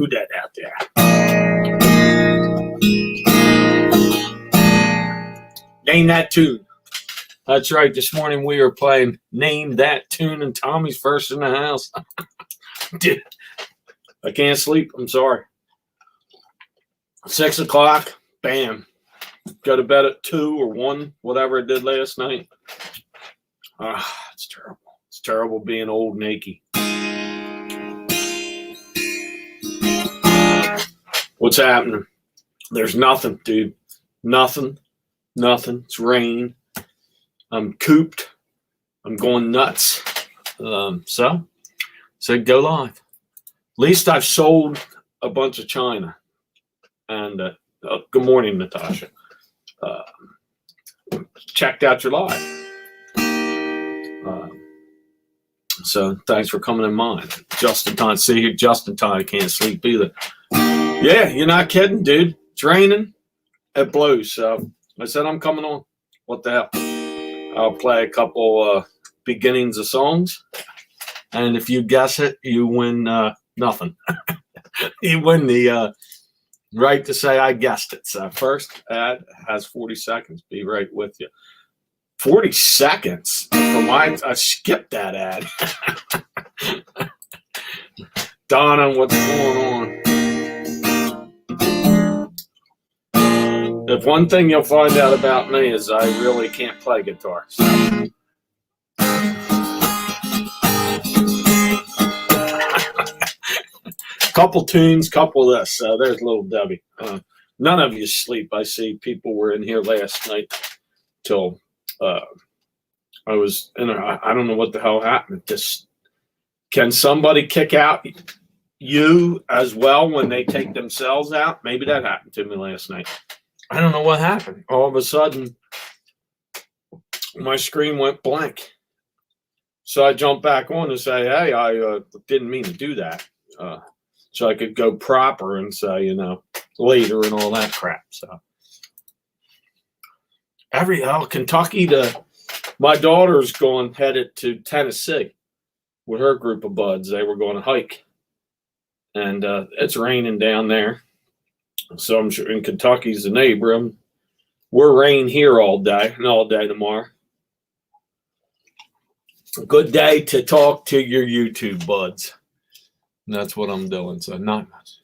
Who that out there? Name that tune. That's right. This morning we were playing Name That Tune, and Tommy's first in the house. Dude, I can't sleep. I'm sorry. 6 o'clock. Bam. Go to bed at 2 or 1, whatever I did last night. It's terrible. It's terrible being old and achy. What's happening? There's nothing, dude. Nothing. It's rain. I'm cooped. I'm going nuts. So go live. At least I've sold a bunch of China. And good morning, Natasha. Checked out your live. So thanks for coming in mine. Justin Todd, see here. Justin Todd can't sleep either. Yeah, you're not kidding, dude. It's raining. It blows. So I said I'm coming on. What the hell? I'll play a couple beginnings of songs. And if you guess it, you win nothing. You win the right to say I guessed it. So first ad has 40 seconds. Be right with you. 40 seconds? I skipped that ad. Donna, what's going on? If one thing you'll find out about me is I really can't play guitar. So. Couple tunes, couple of this. There's little Debbie. None of you sleep. I see people were in here last night till I was in I don't know what the hell happened. Can somebody kick out you as well when they take themselves out? Maybe that happened to me last night. I don't know what happened. All of a sudden, my screen went blank. So I jumped back on to say, hey, I didn't mean to do that. So I could go proper and say, later and all that crap. So Kentucky my daughter's headed to Tennessee with her group of buds. They were going to hike. And it's raining down there. So I'm sure in Kentucky's the neighbor. We're rain here all day and all day tomorrow. A good day to talk to your YouTube buds. And that's what I'm doing. So not much.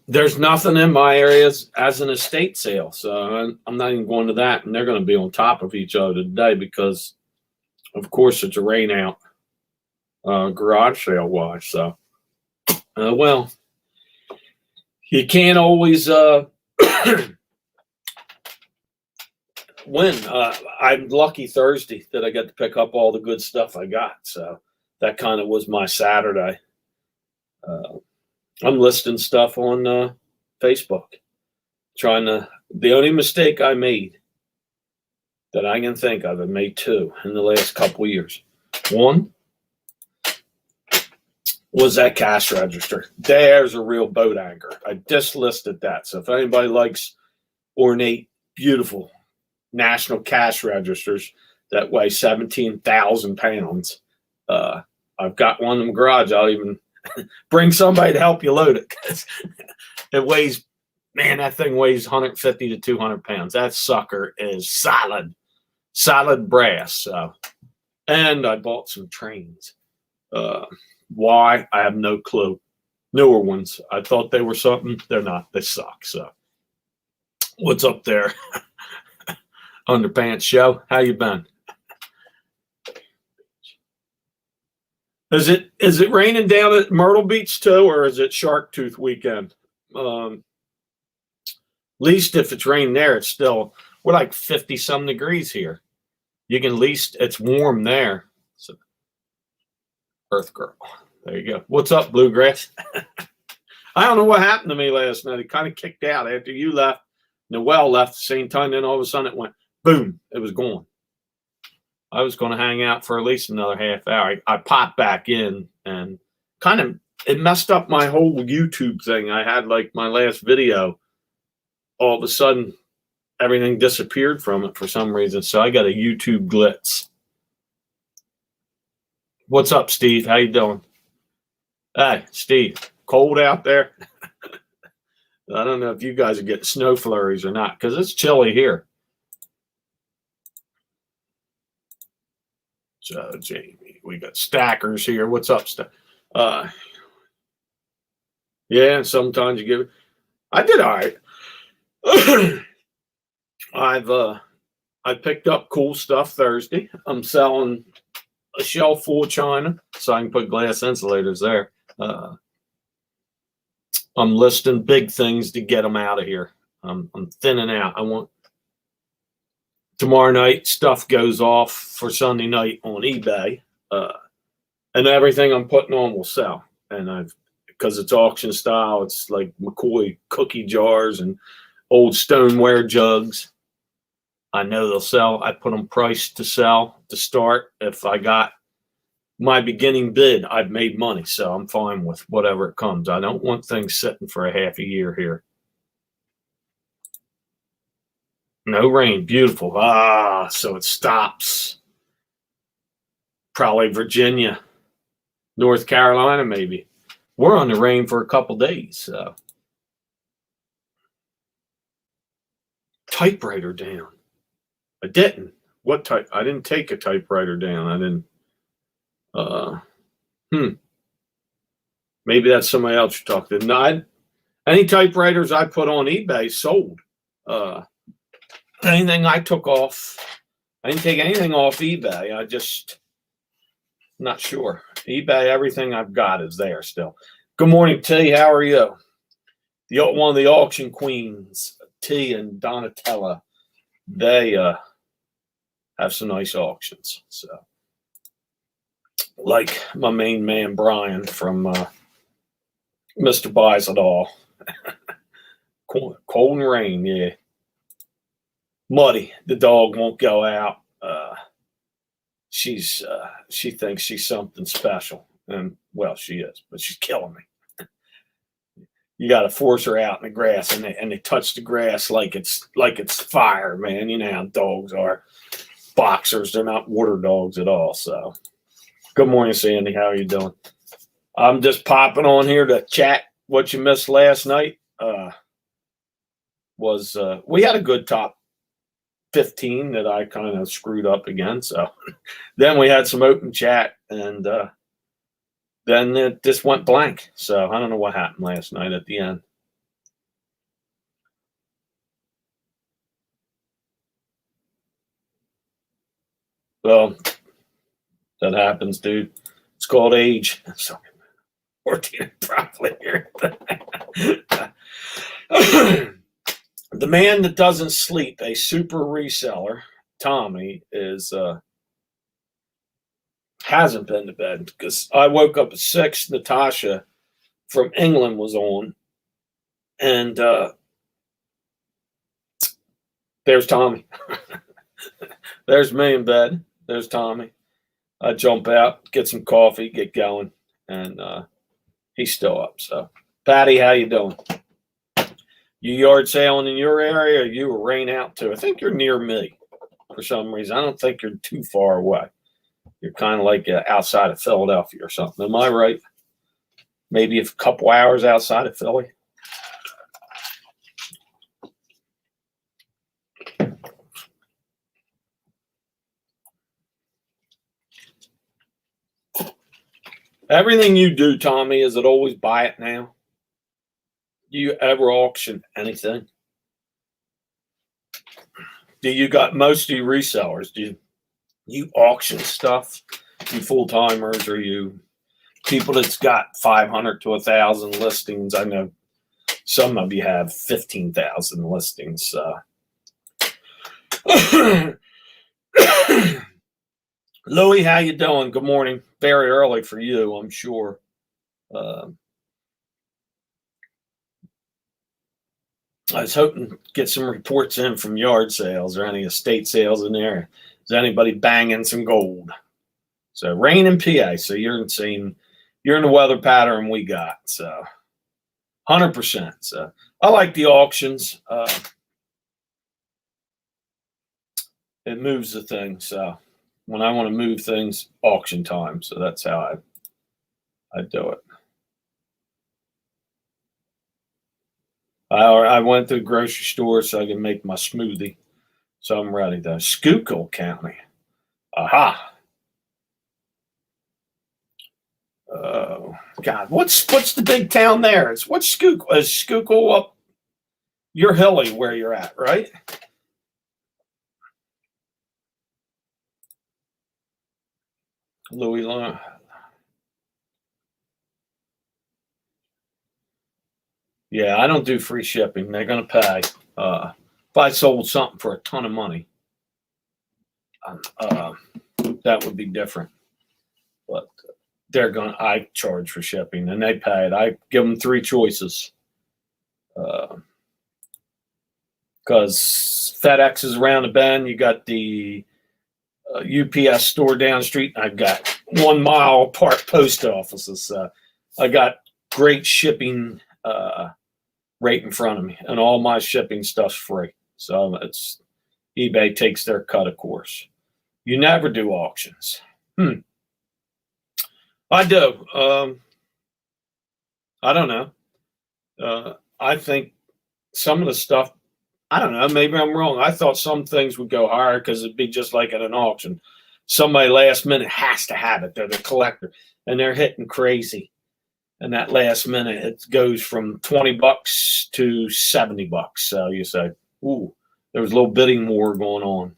There's nothing in my areas as an estate sale. So I'm not even going to that. And they're going to be on top of each other today because, of course, it's a rain out garage sale watch. So, well, you can't always win. I'm lucky Thursday that I got to pick up all the good stuff I got. So that kind of was my Saturday. I'm listing stuff on Facebook. The only mistake I made that I can think of, I made 2 in the last couple of years. One was that cash register. There's a real boat anchor. I just listed that. So if anybody likes ornate, beautiful national cash registers that weigh 17,000 pounds, I've got one in the garage. I'll even bring somebody to help you load it. It weighs, that thing weighs 150 to 200 pounds. That sucker is solid brass. So, and I bought some trains. Why? I have no clue. Newer ones. I thought they were something. They're not. They suck. So, what's up there? Underpants show. How you been? Is it raining down at Myrtle Beach too, or is it Shark Tooth weekend? At least if it's raining there, it's still, we're like 50 some degrees here. You can at least, it's warm there. So, Earth Girl. There you go. What's up, Bluegrass? I don't know what happened to me last night. It kind of kicked out after you left. Noelle left at the same time. Then all of a sudden it went boom. It was gone. I was going to hang out for at least another half hour. I popped back in and kind of, it messed up my whole YouTube thing. I had like my last video. All of a sudden, everything disappeared from it for some reason. So I got a YouTube glitch. What's up, Steve? How you doing? Hey, Steve. cold out there. I don't know if you guys are getting snow flurries or not because it's chilly here. So, Jamie, we got stackers here. What's up, yeah, sometimes you give. I did all right. I picked up cool stuff Thursday. I'm selling a shelf full of china, so I can put glass insulators there. I'm listing big things to get them out of here. I'm thinning out. I want tomorrow night stuff goes off for Sunday night on eBay, and everything I'm putting on will sell. And because it's auction style, it's like McCoy cookie jars and old stoneware jugs. I know they'll sell. I put them priced to sell to start. If I got my beginning bid, I've made money, so I'm fine with whatever it comes. I don't want things sitting for a half a year here. No rain, beautiful. So it stops. Probably Virginia, North Carolina, maybe. We're on the rain for a couple days. So. Typewriter down. I didn't. What type? I didn't take a typewriter down. I didn't. Maybe that's somebody else you're talking to. No, any typewriters I put on eBay sold. Anything I took off, I didn't take anything off eBay. Not sure. eBay, everything I've got is there still. Good morning, T. How are you? One of the auction queens, T and Donatella, they have some nice auctions. So, like my main man Brian from Mr. Buys It All. Cold and rain, yeah. Muddy, the dog won't go out. She thinks she's something special, and well, she is, but she's killing me. You got to force her out in the grass, and they touch the grass like it's fire, man. You know how dogs are. Boxers, they're not water dogs at all. So, good morning, Sandy. How are you doing? I'm just popping on here to chat what you missed last night. We had a good top 15 that I kind of screwed up again. So then we had some open chat, and then it just went blank. So I don't know what happened last night at the end. Well, that happens, dude. It's called age. Sorry. 14 probably here. The man that doesn't sleep, a super reseller, Tommy, hasn't been to bed because I woke up at 6. Natasha from England was on, and there's Tommy. There's me in bed. There's Tommy. I jump out, get some coffee, get going, and he's still up. So, Patty, how you doing? You yard sailing in your area, or you were rain out too? I think you're near me for some reason. I don't think you're too far away. You're kind of like outside of Philadelphia or something. Am I right? Maybe a couple hours outside of Philly. Everything you do, Tommy, is it always buy it now? Do you ever auction anything? Do you got most of your resellers? Do you auction stuff? You full timers, or you people that's got 500 to 1,000 listings? I know some of you have 15,000 listings. Louie, how you doing? Good morning. Very early for you, I'm sure. I was hoping to get some reports in from yard sales or any estate sales in there. Is anybody banging some gold? So rain in PA. So you're in the weather pattern we got. So 100%. So I like the auctions. It moves the thing. So when I want to move things, auction time. So that's how I do it. I went to the grocery store so I can make my smoothie. So I'm ready to Schuylkill County. Aha. Oh God, what's the big town there? It's what's Schuylkill? Is Schuylkill up? You're hilly where you're at, right? Louis. Yeah, I don't do free shipping. They're gonna pay. If I sold something for a ton of money, uh, that would be different. But I charge for shipping and they pay it. I give them three choices. Because FedEx is around the bend. You got the UPS store down the street. I've got 1 mile apart post offices. I got great shipping right in front of me, and all my shipping stuff's free. So it's eBay takes their cut, of course. You never do auctions. I do. I don't know. I think some of the stuff, I don't know, maybe I'm wrong. I thought some things would go higher because it'd be just like at an auction. Somebody last minute has to have it. They're the collector and they're hitting crazy. And that last minute, it goes from $20 to $70. So you say, ooh, there was a little bidding war going on.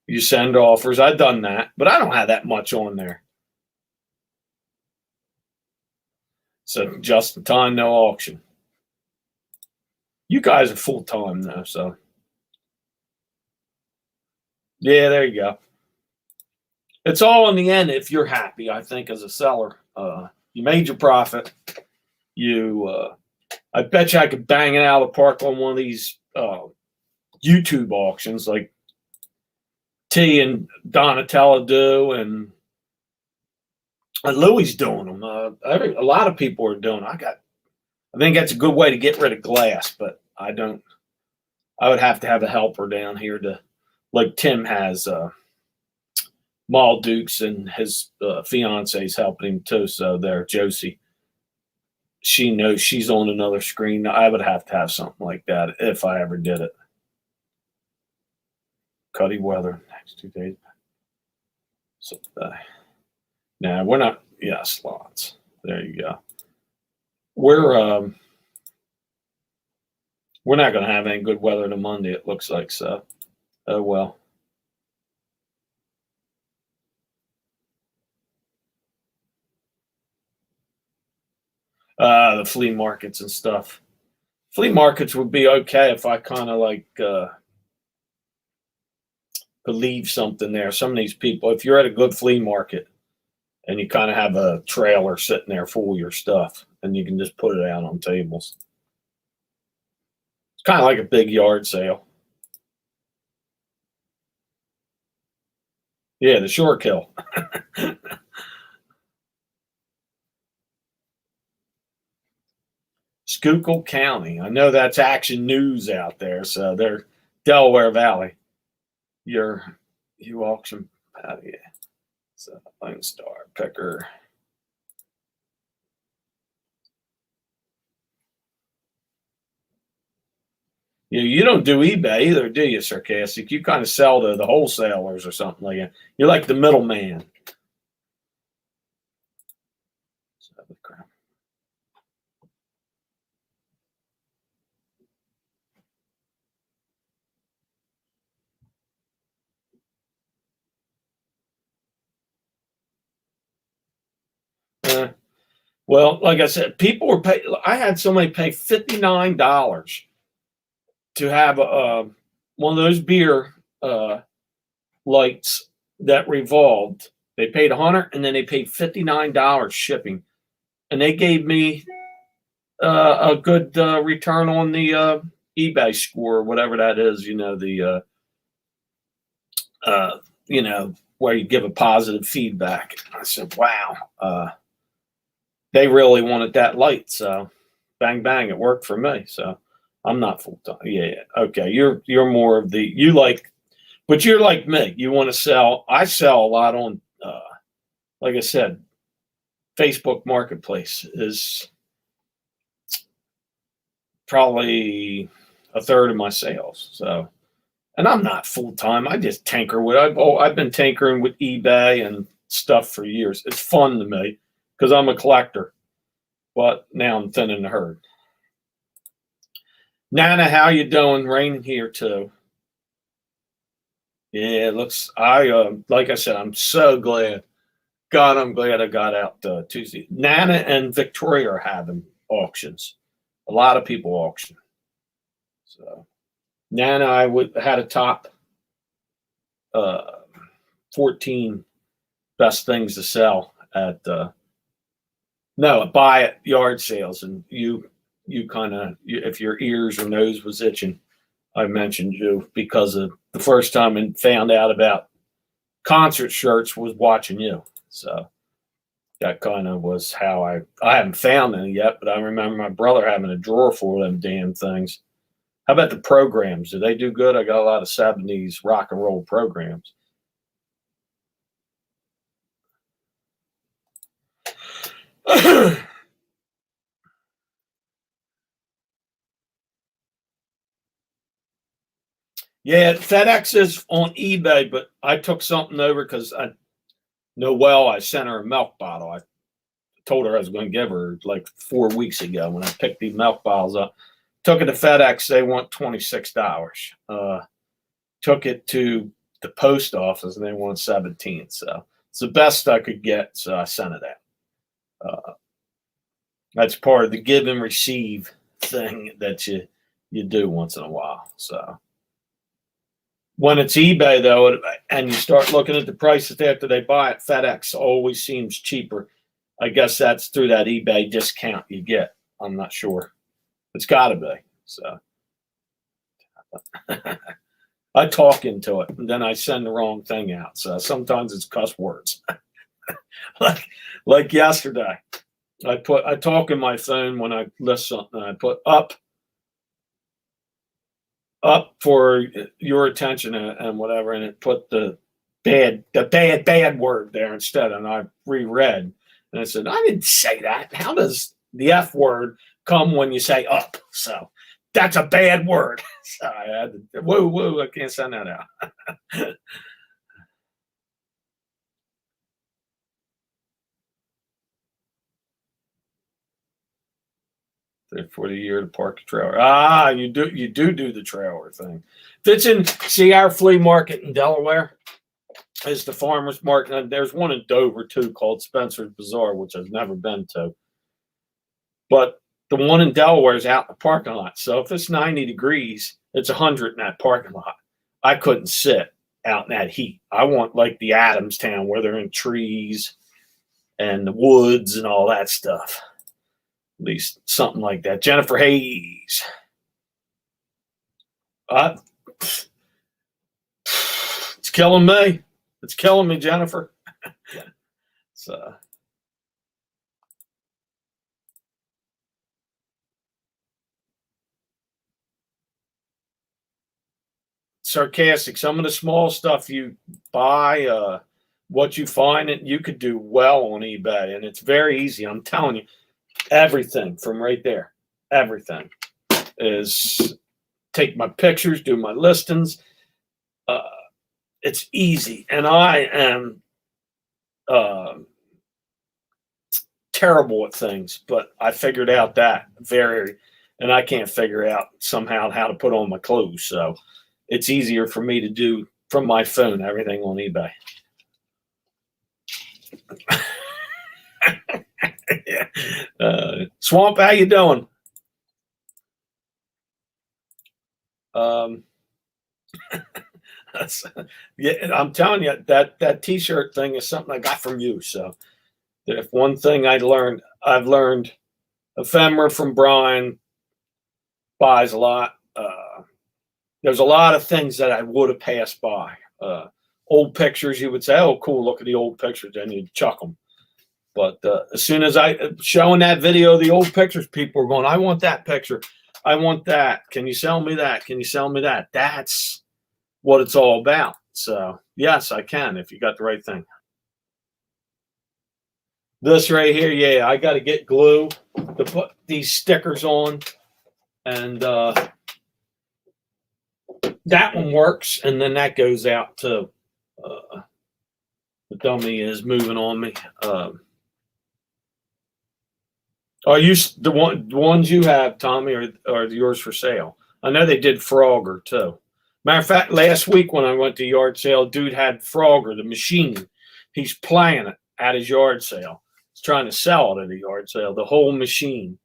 You send offers. I've done that, but I don't have that much on there. So just in time, no auction. You guys are full time though, so yeah, there you go. It's all in the end if you're happy. I think as a seller, you made your profit. I bet you I could bang it out of the park on one of these YouTube auctions like T and Donatella do, and Louis doing them. A lot of people are doing. I think that's a good way to get rid of glass, but I don't. I would have to have a helper down here to, like Tim has. Maul Dukes and his fiance is helping him too. So there, Josie. She knows she's on another screen. I would have to have something like that if I ever did it. Cuddy weather next 2 days. So, nah, we're not. Yeah, slots. There you go. We're not going to have any good weather to Monday. It looks like so. Oh well. The flea markets and stuff. Flea markets would be okay if I kind of like believe something there. Some of these people, if you're at a good flea market and you kind of have a trailer sitting there full of your stuff and you can just put it out on tables. It's kind of like a big yard sale. Yeah, the short kill. Schuylkill County. I know that's Action News out there, so they're Delaware Valley. You auction, yeah. So Lone Star Picker. You don't do eBay either, do you, Sarcastic? You kind of sell to the wholesalers or something like that. You're like the middleman. Well, like I said, people were paying. I had somebody pay $59 to have one of those beer lights that revolved. They paid $100 and then they paid $59 shipping, and they gave me a good return on the eBay score, whatever that is. Where you give a positive feedback. I said, wow. They really wanted that light, so bang bang, it worked for me. So I'm not full time. Yeah, okay. You're more of but you're like me. You want to sell. I sell a lot on, like I said, Facebook Marketplace is probably a third of my sales. So, and I'm not full time. I just tinker with. I've been tinkering with eBay and stuff for years. It's fun to me because I'm a collector. But now I'm thinning the herd. Nana, how you doing? Raining here too. Yeah, it looks. Like I said, I'm so glad. God, I'm glad I got out Tuesday. Nana and Victoria are having auctions. A lot of people auction. So Nana, had a top uh, 14 best things to sell at buy at yard sales, and you kind of, if your ears or nose was itching, I mentioned you because of the first time and found out about concert shirts was watching you. So that kind of was how I haven't found any yet, but I remember my brother having a drawer full of them damn things. How about the programs? Do they do good? I got a lot of 70s rock and roll programs. Yeah, FedEx is on eBay, but I took something over because I sent her a milk bottle. I told her I was going to give her like 4 weeks ago when I picked these milk bottles up. Took it to FedEx. They want $26. Took it to the post office and they want 17. So it's the best I could get. So I sent it out. That's part of the give and receive thing that you do once in a while. So when it's eBay though, and you start looking at the prices after they buy it, FedEx always seems cheaper. I guess that's through that eBay discount you get. I'm not sure. It's got to be. So I talk into it, and then I send the wrong thing out. So sometimes it's cuss words. like yesterday, I talk in my phone when I list something. I put up for your attention and whatever, and it put the bad word there instead, and I reread, and I said, I didn't say that. How does the F word come when you say up? So that's a bad word. So I had to, whoa, I can't send that out. For the year to park the trailer. You do the trailer thing. It's in, see, our flea market in Delaware is the farmer's market. And there's one in Dover too called Spencer's Bazaar, which I've never been to. But the one in Delaware is out in the parking lot. So if it's 90 degrees, it's 100 in that parking lot. I couldn't sit out in that heat. I want like the Adamstown where they're in trees and the woods and all that stuff. At least something like that. Jennifer Hayes. It's killing me. It's killing me, Jennifer. So sarcastic. Some of the small stuff you buy, what you find, and you could do well on eBay, and it's very easy. I'm telling you, everything from right there, everything is take my pictures, do my listings. It's easy, and I am terrible at things, but I figured out that and I can't figure out somehow how to put on my clothes. So it's easier for me to do from my phone everything on eBay. Swamp, how you doing? Yeah, I'm telling you that T-shirt thing is something I got from you. So if one thing I've learned ephemera from Brian, buys a lot. There's a lot of things that I would have passed by. Old pictures, you would say, "Oh, cool! Look at the old pictures," and you'd chuck them. But as soon as I showing that video of the old pictures, people are going, "I want that picture. I want that. Can you sell me that? Can you sell me that?" That's what it's all about. So yes, I can if you got the right thing. This right here, yeah, I got to get glue to put these stickers on. and that one works, and then that goes out to the dummy is moving on me. Are you the ones you have, Tommy, or are yours for sale? I know they did Frogger too. Matter of fact, last week when I went to yard sale, dude had Frogger, the machine. He's playing it at his yard sale. He's trying to sell it at a yard sale, the whole machine,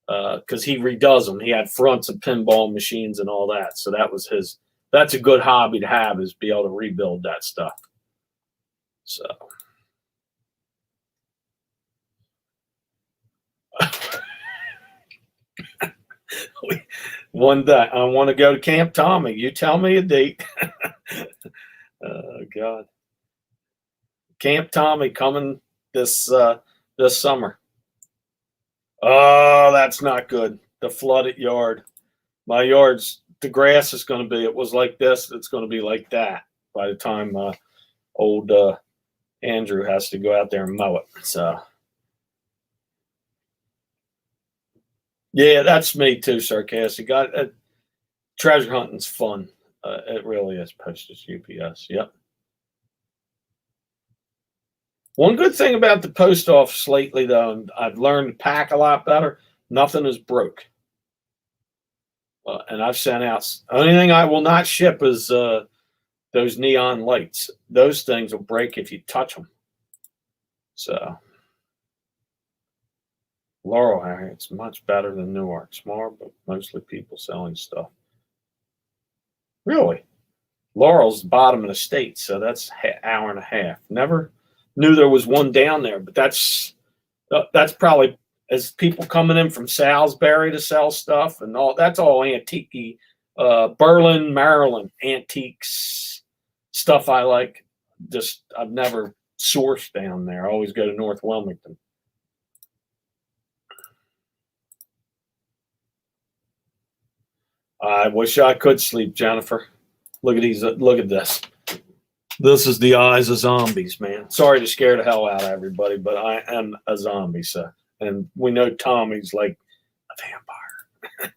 because he redoes them. He had fronts of pinball machines and all that. So that was his. That's a good hobby to have, is be able to rebuild that stuff. So. One day I want to go to Camp Tommy. You tell me a date. Oh God, Camp Tommy coming this summer. Oh, that's not good. The flooded yard. My yard's, the grass is going to be. It was like this. It's going to be like that by the time old Andrew has to go out there and mow it. So. Yeah, that's me too, sarcastic. Treasure hunting's fun. It really is. Postage UPS. Yep. One good thing about the post office lately, though, I've learned to pack a lot better. Nothing is broke. And I've sent out. Only thing I will not ship is those neon lights. Those things will break if you touch them. So. Laurel area, it's much better than Newark. Smaller, but mostly people selling stuff. Really? Laurel's the bottom of the state, so that's an hour and a half. Never knew there was one down there, but that's probably as people coming in from Salisbury to sell stuff and all. That's all antique, Berlin, Maryland antiques stuff. I like. Just I've never sourced down there. I always go to North Wilmington. I wish I could sleep, Jennifer. Look at these. Look at this. This is the eyes of zombies, man. Sorry to scare the hell out of everybody, but I am a zombie, so. And we know Tommy's like a vampire.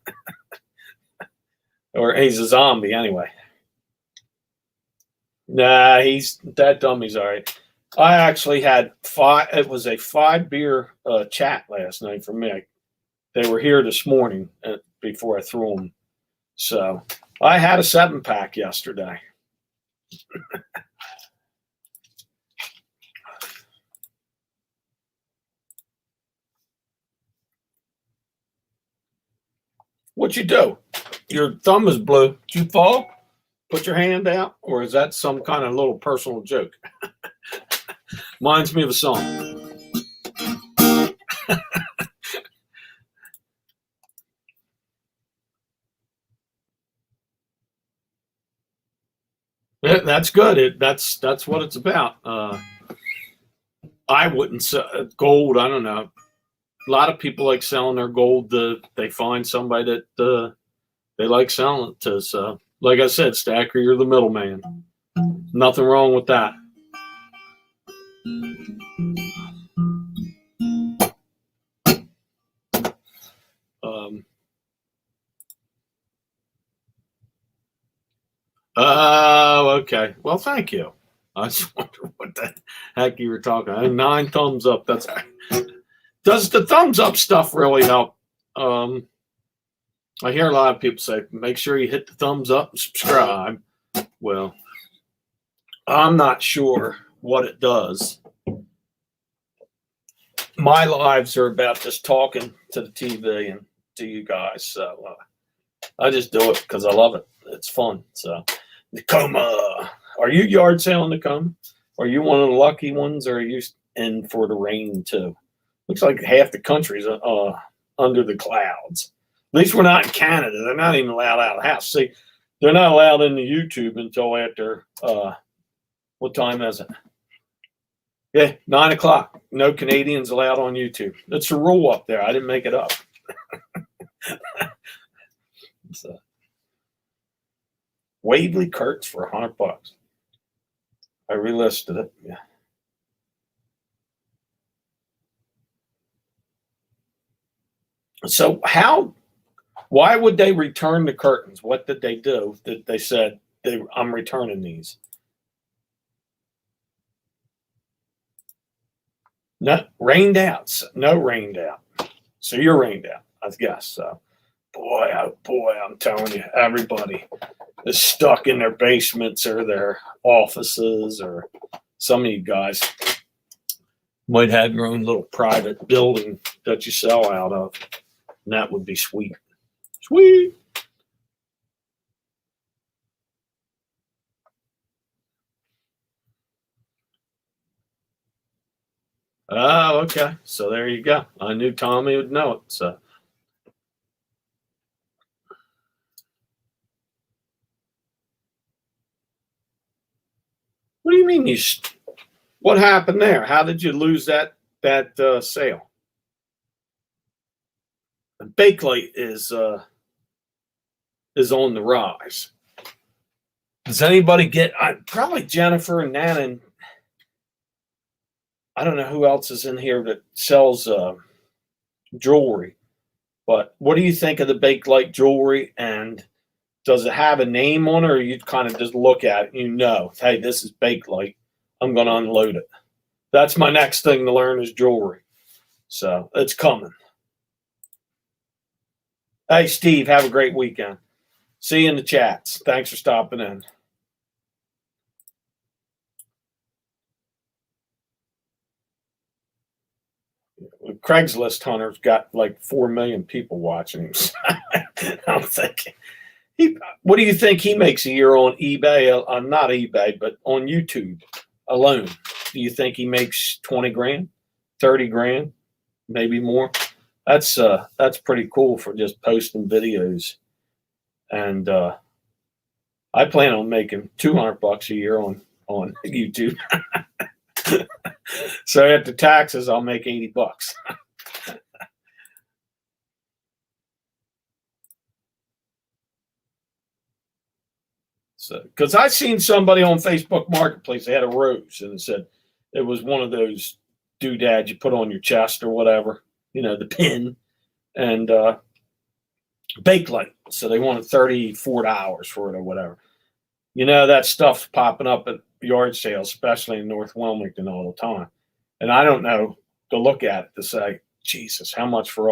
Or he's a zombie anyway. Nah, that dummy's all right. I actually had 5. It was a 5-beer chat last night for me. They were here this morning before I threw them. So I had a 7-pack yesterday. What'd you do? Your thumb is blue. Did you fall? Put your hand out? Or is that some kind of little personal joke? Reminds me of a song. Yeah, that's good. That's what it's about. I wouldn't sell gold. I don't know. A lot of people like selling their gold. They find somebody that they like selling it to. So, like I said, Stacker, you're the middleman. Nothing wrong with that. Oh, okay. Well, thank you. I just wonder what the heck you were talking about. 9 thumbs up. That's does the thumbs up stuff really help? I hear a lot of people say, make sure you hit the thumbs up and subscribe. Well, I'm not sure what it does. My lives are about just talking to the TV and to you guys. So I just do it because I love it. It's fun. So, Tacoma. Are you yard selling Tacoma? Are you one of the lucky ones, or are you in for the rain too? Looks like half the country's under the clouds. At least we're not in Canada. They're not even allowed out of the house. See, they're not allowed into YouTube until after, what time is it? Yeah, 9 o'clock. No Canadians allowed on YouTube. It's a rule up there. I didn't make it up. So, Waverly Kurtz for $100. I relisted it. Yeah. So how Why would they return the curtains? What did they do that they said I'm returning these? No, rained out. No rained out. So you're rained out, I guess. So, boy, oh boy, I'm telling you, everybody is stuck in their basements or their offices, or some of you guys might have your own little private building that you sell out of. And that would be sweet. Sweet. Oh, okay. So there you go. I knew Tommy would know it. So what do you mean what happened there? How did you lose that sale? Bakelite is on the rise. Does anybody get? Probably Jennifer and Nana, and I don't know who else is in here that sells jewelry. But what do you think of the Bakelite jewelry? And does it have a name on it, or you kind of just look at it and you know, hey, this is Bakelite. I'm going to unload it. That's my next thing to learn is jewelry. So it's coming. Hey, Steve, have a great weekend. See you in the chats. Thanks for stopping in. Craigslist Hunter's got like 4 million people watching him. I'm thinking, what do you think he makes a year on eBay? Not eBay, but on YouTube alone. Do you think he makes 20 grand, 30 grand, maybe more? That's pretty cool for just posting videos. And I plan on making $200 a year on YouTube. So after taxes, I'll make $80. So, because I seen somebody on Facebook Marketplace, they had a rose and it said it was one of those doodads you put on your chest or whatever, the pin, and Bakelite. So they wanted $34 for it or whatever. That stuff's popping up at yard sales, especially in North Wilmington all the time. And I don't know to look at it to say, Jesus, how much for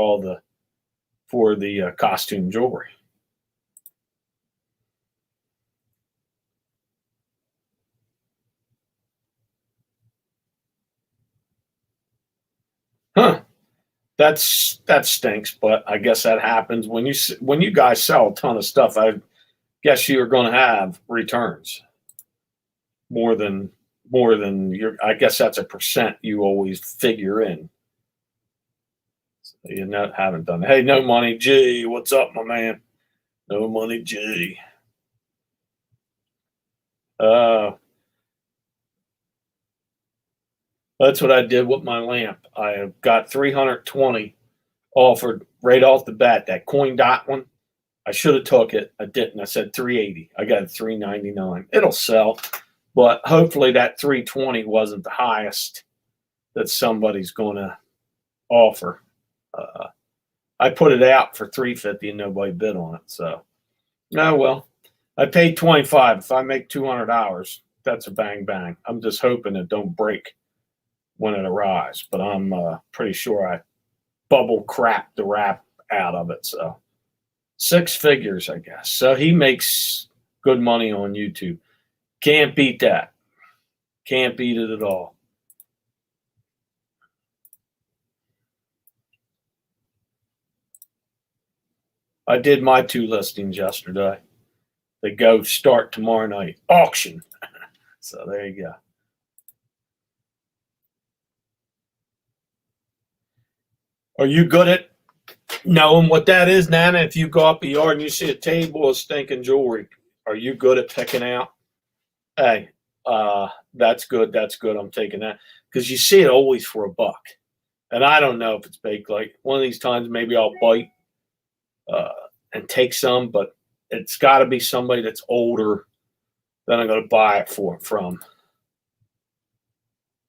the costume jewelry? Huh. That stinks, but I guess that happens when you guys sell a ton of stuff. I guess you're going to have returns more than your. I guess that's a percent you always figure in. So you haven't done. Hey, no money, G. What's up, my man? No money, G. That's what I did with my lamp. I got 320 offered right off the bat. That coin dot one. I should have took it. I didn't. I said 380. I got 399. It'll sell, but hopefully that 320 wasn't the highest that somebody's going to offer. I put it out for 350 and nobody bid on it. So, oh well. I paid 25. If I make $200, that's a bang bang. I'm just hoping it don't break when it arrives, but I'm pretty sure I bubble crap the wrap out of it. So 6 figures, I guess. So he makes good money on YouTube. Can't beat that. Can't beat it at all. I did my 2 listings yesterday. They go start tomorrow night. Auction. So there you go. Are you good at knowing what that is, Nana? If you go up a yard and you see a table of stinking jewelry, are you good at picking out? Hey, that's good. That's good. I'm taking that because you see it always for $1, and I don't know if it's Bakelite. One of these times, maybe I'll bite and take some, but it's got to be somebody that's older than I'm going to buy it from.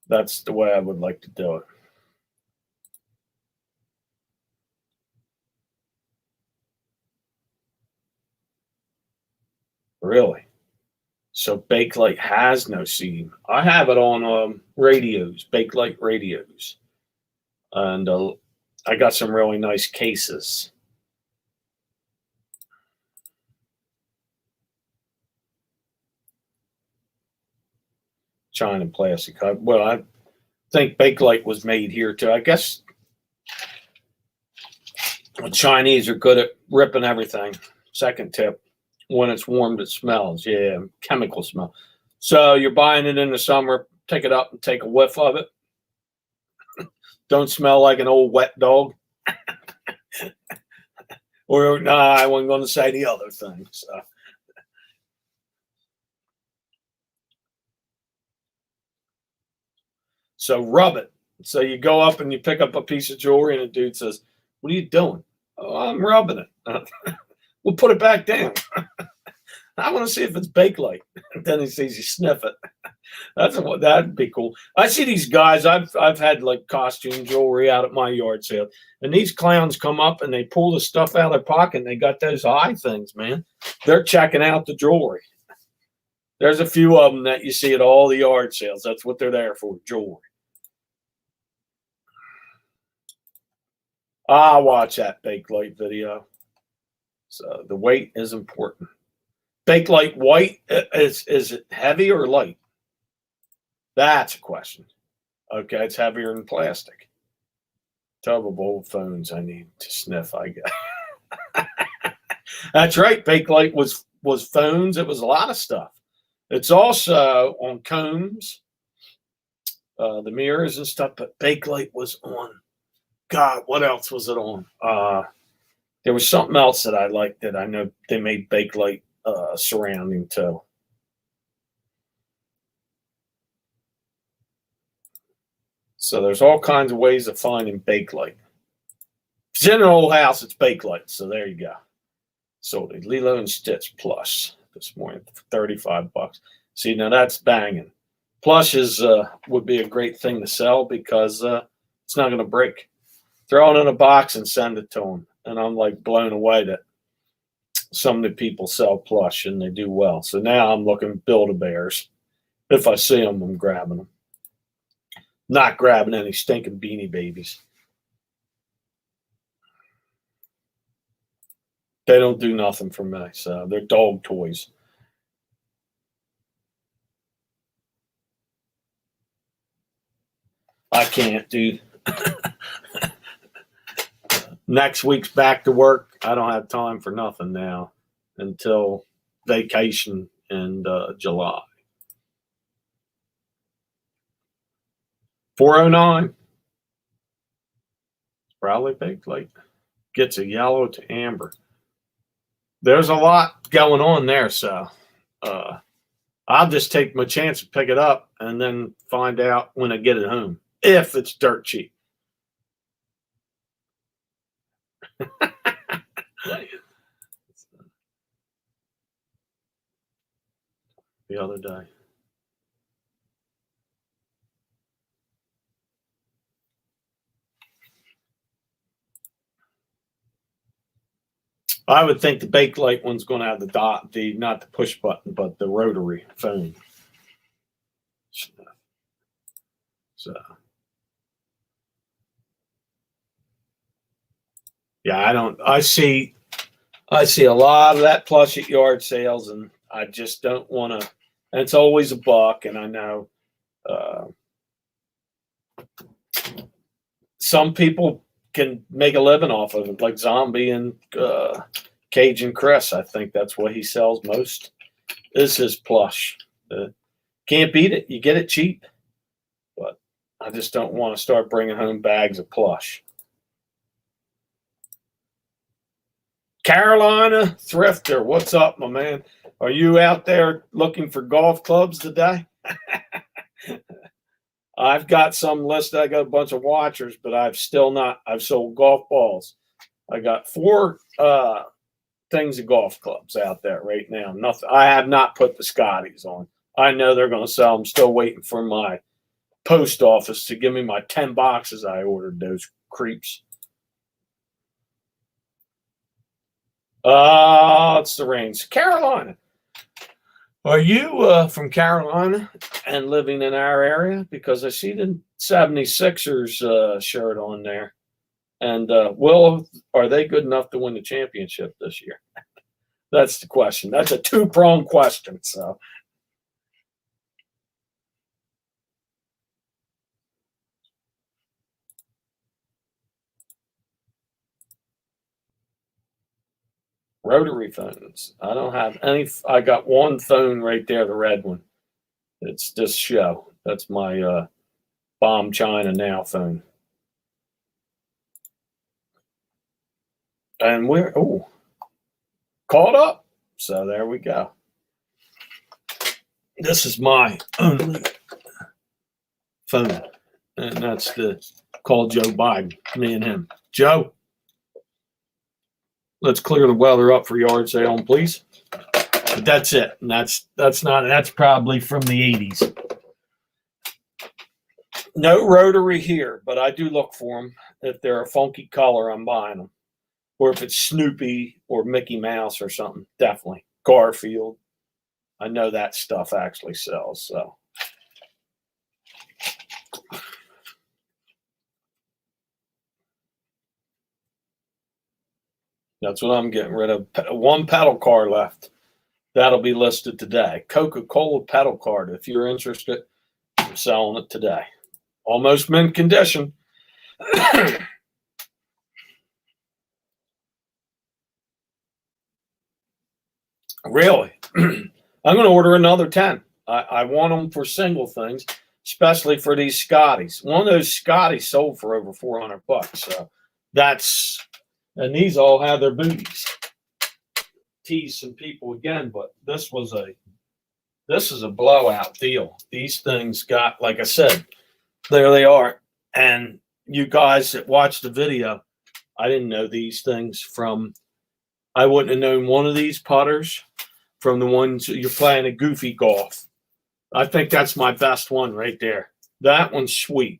That's the way I would like to do it. Really? So Bakelite has no seam. I have it on radios, Bakelite radios, and I got some really nice cases. China plastic. Well, I think Bakelite was made here too. I guess the Chinese are good at ripping everything. Second tip: when it's warmed, it smells. Yeah, chemical smell. So you're buying it in the summer. Pick it up and take a whiff of it. Don't smell like an old wet dog. Or no, I wasn't going to say the other thing. So rub it. So you go up and you pick up a piece of jewelry, and a dude says, "What are you doing?" "Oh, I'm rubbing it." "We'll put it back down." "I want to see if it's Bakelite." Then he sees you sniff it. That'd be cool. I see these guys. I've had like costume jewelry out at my yard sale, and these clowns come up and they pull the stuff out of their pocket. And they got those eye things, man. They're checking out the jewelry. There's a few of them that you see at all the yard sales. That's what they're there for, jewelry. I watch that Bakelite video. So the weight is important. Bakelite white, is it heavy or light? That's a question. Okay, it's heavier than plastic. Tub of old phones I need to sniff, I guess. That's right. Bakelite was phones. It was a lot of stuff. It's also on combs, the mirrors and stuff. But Bakelite was on. God, what else was it on? There was something else that I liked that I know they made Bakelite surrounding too. So there's all kinds of ways of finding Bakelite. If it's in an old house, it's Bakelite. So there you go. Sold it. Lilo and Stitch Plush this morning for $35. See, now that's banging. Plush would be a great thing to sell because it's not going to break. Throw it in a box and send it to them. And I'm like blown away that some of the people sell plush and they do well. So now I'm looking Build-A-Bears. If I see them, I'm grabbing them. Not grabbing any stinking Beanie Babies. They don't do nothing for me. So they're dog toys. I can't, dude. Next week's back to work. I don't have time for nothing now until vacation in July. 409. Probably Bakelite. Gets a yellow to amber. There's a lot going on there, so I'll just take my chance and pick it up and then find out when I get it home if it's dirt cheap. The other day. I would think the Bakelite one's going to have not the push button, but the rotary phone. So, yeah, I see a lot of that plush at yard sales, and I just don't want to. And it's always a buck, and I know some people can make a living off of it, like Zombie and Cajun Chris. I think that's what he sells most is his plush. Can't beat it. You get it cheap, but I just don't want to start bringing home bags of plush. Carolina Thrifter, what's up, my man? Are you out there looking for golf clubs today? I've got some listed. I got a bunch of watchers, but I've sold golf balls. I got 4 things of golf clubs out there right now. Nothing. I have not put the Scotties on. I know they're going to sell. I'm still waiting for my post office to give me my 10 boxes I ordered, those creeps. It's the rains. Carolina. Are you from Carolina and living in our area? Because I see the 76ers shirt on there. And are they good enough to win the championship this year? That's the question. That's a two-pronged question. So rotary phones. I don't have any. I got one phone right there, the red one. It's this show. That's my Bomb China Now phone. And we're caught up. So there we go. This is my only phone. And that's the call Joe Biden, me and him. Joe, let's clear the weather up for yard sale, please. But that's it. And that's probably from the 80s. No rotary here, but I do look for them. If they're a funky color, I'm buying them. Or if it's Snoopy or Mickey Mouse or something, definitely. Garfield. I know that stuff actually sells, so. That's what I'm getting rid of. One pedal car left. That'll be listed today. Coca-Cola pedal card. If you're interested, I'm selling it today. Almost mint condition. Really? I'm going to order another 10. I want them for single things, especially for these Scotties. One of those Scotties sold for over $400. So and these all have their booties. Tease some people again, but this is a blowout deal. These things got, like I said, there they are. And you guys that watched the video, I didn't know these things I wouldn't have known one of these putters from the ones you're playing a goofy golf. I think that's my best one right there. That one's sweet.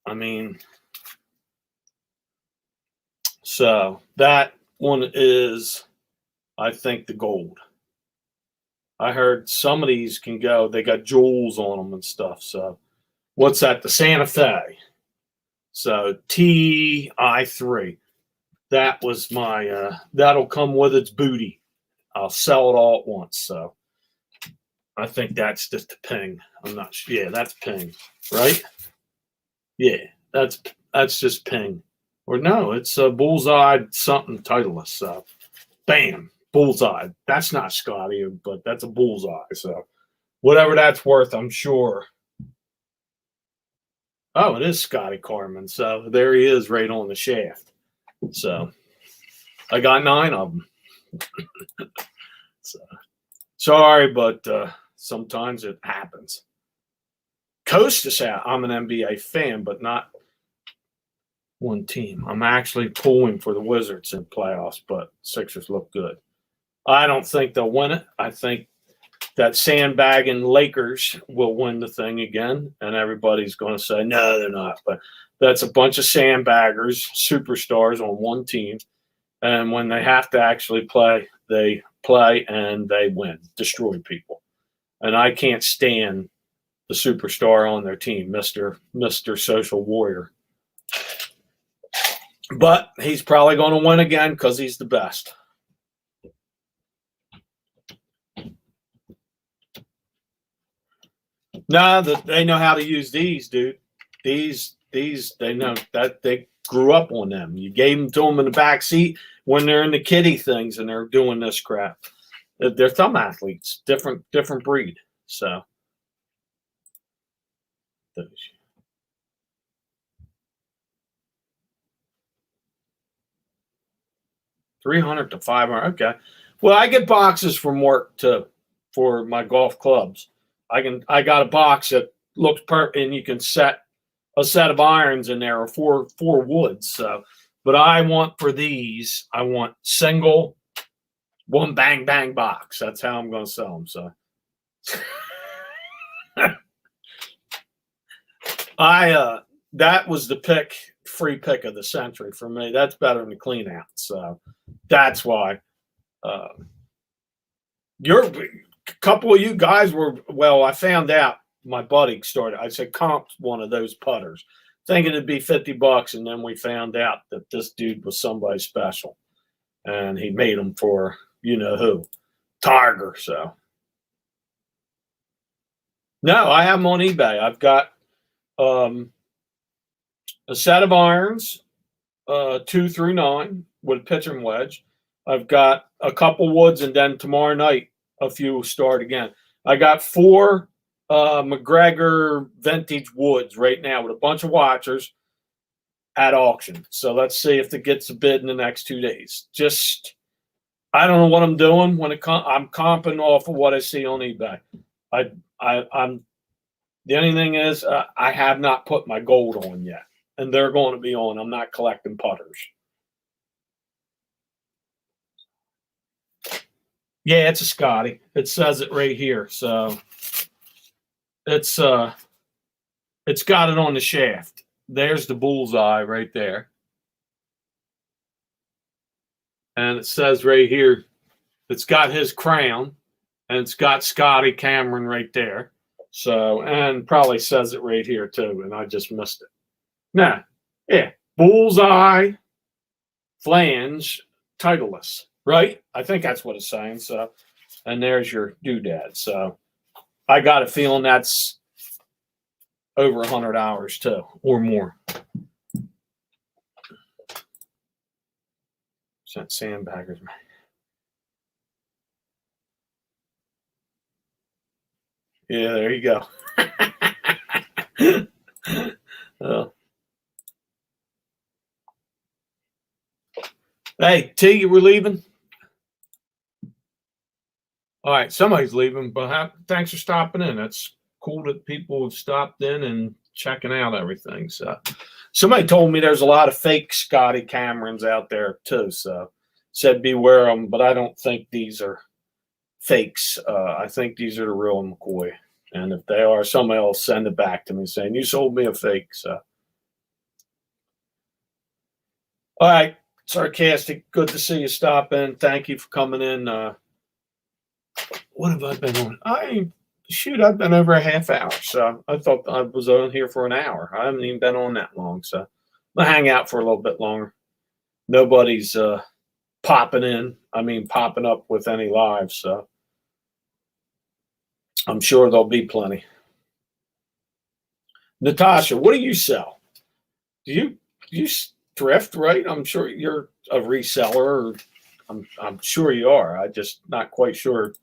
I mean, so that one is, I think, the gold. I heard some of these they got jewels on them and stuff. So what's that? The Santa Fe. So TI3. That was my, that'll come with its booty. I'll sell it all at once. So I think that's just a ping. I'm not sure. Yeah, that's ping, right? Yeah, that's just ping. Or no, it's a bullseye something Titleist. So bam, bullseye. That's not Scotty, but that's a bullseye. So whatever that's worth, I'm sure. Oh, it is Scotty Carmen. So there he is right on the shaft. So I got 9 of them. So, sorry, but sometimes it happens. Coast is out. I'm an NBA fan, but not one team. I'm actually pulling for the Wizards in playoffs, but Sixers look good. I don't think they'll win it. I think that sandbagging Lakers will win the thing again, and everybody's going to say, no, they're not. But that's a bunch of sandbaggers, superstars on one team, and when they have to actually play, they play and they win, destroy people. And I can't stand the superstar on their team, Mr. Social Warrior. But he's probably going to win again because he's the best. No, they know how to use these, dude. These they know that they grew up on them. You gave them to them in the back seat when they're in the kiddie things and they're doing this crap. They're thumb athletes, different breed. So $300 to $500. Okay. Well, I get boxes from work for my golf clubs. I got a box that looks perfect, and you can set a set of irons in there or four woods. So, but I want for these, I want single, one bang bang box. That's how I'm going to sell them. So, that was the free pick of the century for me. That's better than the clean out. So that's why. You're a couple of you guys were, well, I found out my buddy started, I said, comped one of those putters, thinking it'd be $50. And then we found out that this dude was somebody special and he made them for, you know who, Tiger. So, no, I have them on eBay. I've got a set of irons, 2 through 9 with pitching wedge. I've got a couple woods, and then tomorrow night a few will start again. I got 4 McGregor vintage woods right now with a bunch of watchers at auction. So let's see if it gets a bid in the next 2 days. Just, I don't know what I'm doing when I'm comping off of what I see on eBay. I'm the only thing is I have not put my gold on yet, and they're going to be on. I'm not collecting putters. Yeah, it's a Scotty. It says it right here. So it's got it on the shaft. There's the bullseye right there. And it says right here, it's got his crown, and it's got Scotty Cameron right there. So, and probably says it right here too, and I just missed it. Nah, yeah, bullseye, flange, Titleist, right? I think that's what it's saying. So, and there's your doodad. So, I got a feeling that's over 100 hours too, or more. That sandbaggers, man. Yeah, there you go. Hey, T, you were leaving? All right, somebody's leaving, but thanks for stopping in. That's cool that people have stopped in and checking out everything. So, somebody told me there's a lot of fake Scotty Camerons out there too. So, said beware of them, but I don't think these are fakes. I think these are the real McCoy. And if they are, somebody will send it back to me saying, you sold me a fake. So, all right, Sarcastic, good to see you stop in. Thank you for coming in. What have I been on? I've been over a half hour. So I thought I was on here for an hour. I haven't even been on that long. So I'll hang out for a little bit longer. Nobody's popping up with any lives. So I'm sure there'll be plenty. Natasha, what do you sell? Do you thrift, right? I'm sure you're a reseller. I'm sure you are. I'm just not quite sure.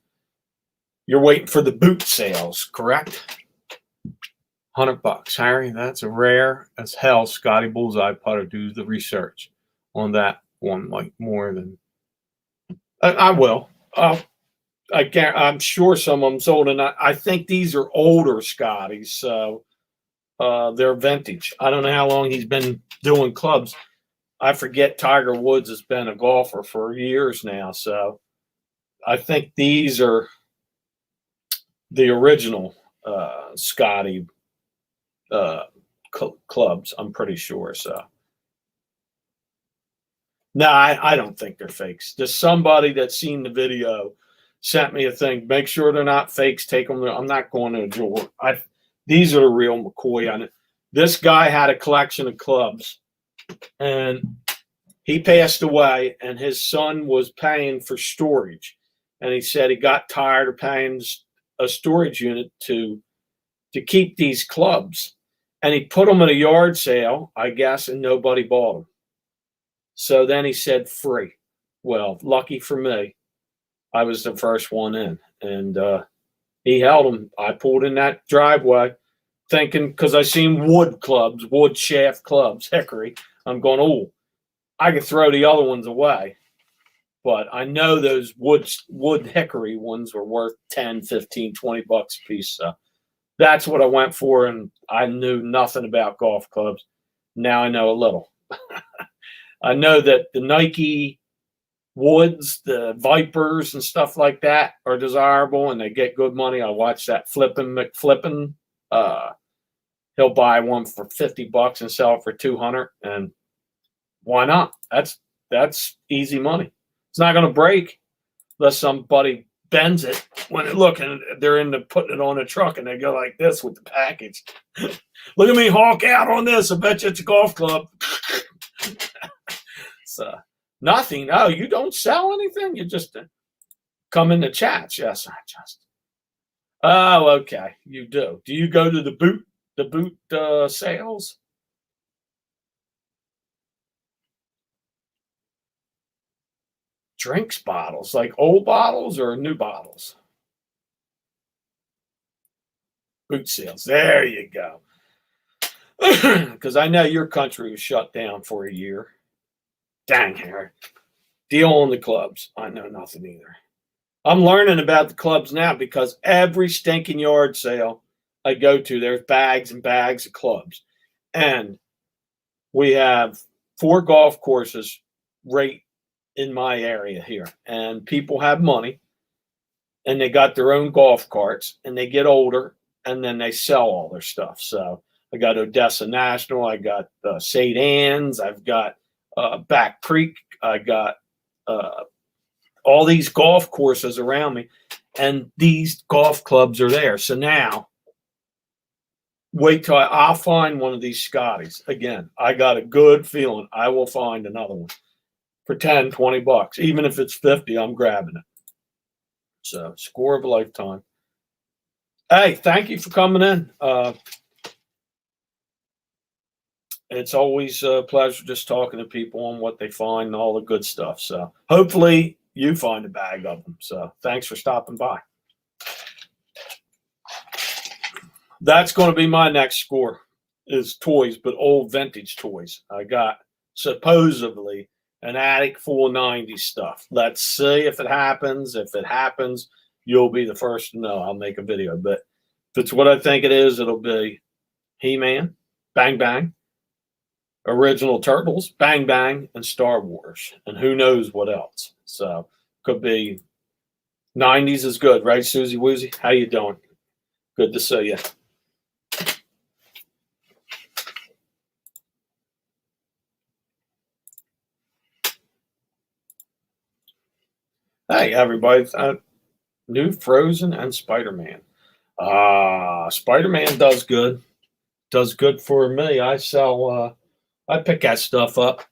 You're waiting for the boot sales, correct? $100, Harry. That's a rare as hell Scotty Bullseye putter. Do the research on that one, like more than I will. I'm sure some of them sold, and I think these are older Scotties, so they're vintage. I don't know how long he's been doing clubs. I forget Tiger Woods has been a golfer for years now, so I think these are the original Scotty clubs. I'm pretty sure. So no, I don't think they're fakes. Just somebody that's seen the video sent me a thing. Make sure they're not fakes. Take them. I'm not going to a drawer. These are the real McCoy. This guy had a collection of clubs, and he passed away, and his son was paying for storage. And he said he got tired of paying a storage unit to keep these clubs. And he put them at a yard sale, I guess, and nobody bought them. So then he said free. Well, lucky for me, I was the first one in. And he held them. I pulled in that driveway thinking, because I seen wood shaft clubs, hickory. I'm going, oh, I could throw the other ones away. But I know those wood hickory ones were worth 10, 15, 20 bucks a piece. So that's what I went for. And I knew nothing about golf clubs. Now I know a little. I know that the Nike woods, the Vipers and stuff like that are desirable and they get good money. I watched that McFlippin. He'll buy one for $50 and sell it for $200. And why not? That's easy money. It's not going to break unless somebody bends it when they're looking. They're into putting it on a truck, and they go like this with the package. Look at me hawk out on this. I bet you it's a golf club. So nothing. Oh, you don't sell anything? You just come in the chats. Yes, I just. Oh, okay. You do. Do you go to the boot sales? Drinks bottles, like old bottles or new bottles? Boot sales. There you go. Because I know your country was shut down for a year. Dang, Harry. Deal on the clubs. I know nothing either. I'm learning about the clubs now because every stinking yard sale I go to, there's bags and bags of clubs. And we have 4 golf courses right in my area here. And people have money and they got their own golf carts and they get older and then they sell all their stuff. So I got Odessa National. I got St. Anne's. I've got Back Creek. I got all these golf courses around me, and these golf clubs are there. So now, wait till I'll find one of these Scotties. Again, I got a good feeling I will find another one for 10, 20 bucks. Even if it's 50, I'm grabbing it. So, score of a lifetime. Hey, thank you for coming in. It's always a pleasure just talking to people on what they find and all the good stuff. So hopefully you find a bag of them. So thanks for stopping by. That's going to be my next score is toys, but old vintage toys. I got supposedly an attic full of 90s stuff. Let's see if it happens. If it happens, you'll be the first to know. I'll make a video. But if it's what I think it is, it'll be He-Man, Bang Bang, original Turtles, Bang Bang, and Star Wars, and who knows what else. So could be 90s is good, right, Susie Woozy? How you doing? Good to see you. Hey, everybody. New Frozen and Spider-Man. Spider-Man does good. Does good for me. I sell, I pick that stuff up.